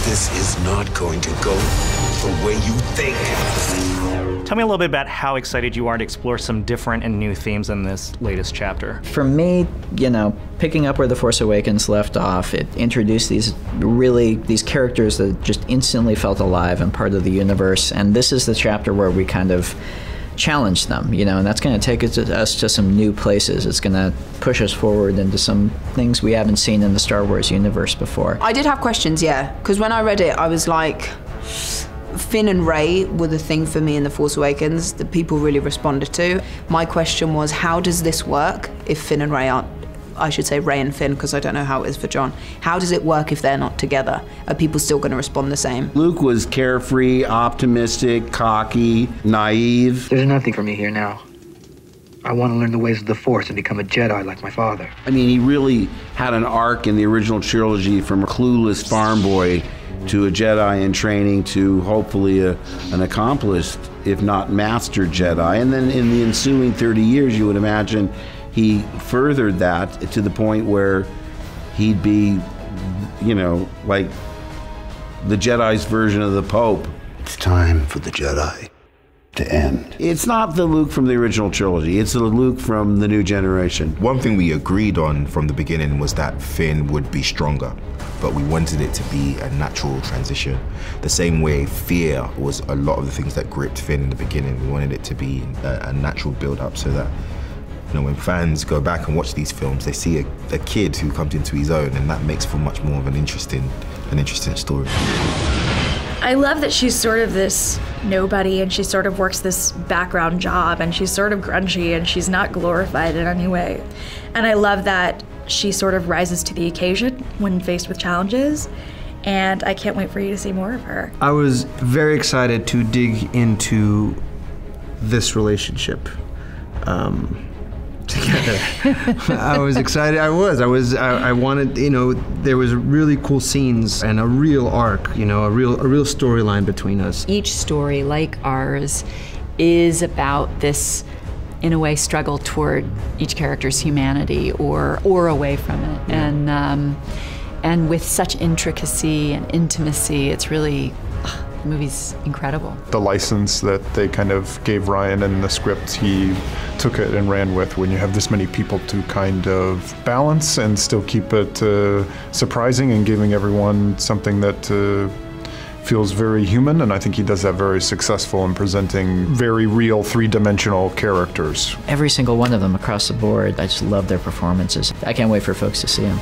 This is not going to go the way you think. Tell me a little bit about how excited you are to explore some different and new themes in this latest chapter. For me, you know, picking up where The Force Awakens left off, it introduced these characters that just instantly felt alive and part of the universe, and this is the chapter where we kind of challenge them, you know, and that's going to take us to some new places. It's going to push us forward into some things we haven't seen in the Star Wars universe before. I did have questions, yeah, because when I read it, I was like, Finn and Rey were the thing for me in The Force Awakens that people really responded to. My question was, how does this work if Finn and Rey aren't, I should say Rey and Finn, because I don't know how it is for John. How does it work if they're not together? Are people still going to respond the same? Luke was carefree, optimistic, cocky, naive. There's nothing for me here now. I want to learn the ways of the Force and become a Jedi like my father. I mean, he really had an arc in the original trilogy from a clueless farm boy to a Jedi in training to hopefully an accomplished, if not master Jedi. And then in the ensuing 30 years, you would imagine he furthered that to the point where he'd be, you know, like the Jedi's version of the Pope. It's time for the Jedi to end. It's not the Luke from the original trilogy, it's the Luke from the new generation. One thing we agreed on from the beginning was that Finn would be stronger, but we wanted it to be a natural transition. The same way fear was a lot of the things that gripped Finn in the beginning. We wanted it to be a natural build-up so that, you know, when fans go back and watch these films, they see a kid who comes into his own, and that makes for much more of an interesting story. I love that she's sort of this nobody and she sort of works this background job and she's sort of grungy and she's not glorified in any way. And I love that she sort of rises to the occasion when faced with challenges, and I can't wait for you to see more of her. I was very excited to dig into this relationship together. I was excited. I wanted, you know, there was really cool scenes and a real arc, you know, a real storyline between us. Each story, like ours, is about this, in a way, struggle toward each character's humanity or away from it. Yeah. And with such intricacy and intimacy, it's really, the movie's incredible. The license that they kind of gave Rian in the script, he took it and ran with. When you have this many people to kind of balance and still keep it surprising and giving everyone something that feels very human, and I think he does that very successful in presenting very real three-dimensional characters. Every single one of them across the board, I just love their performances. I can't wait for folks to see them.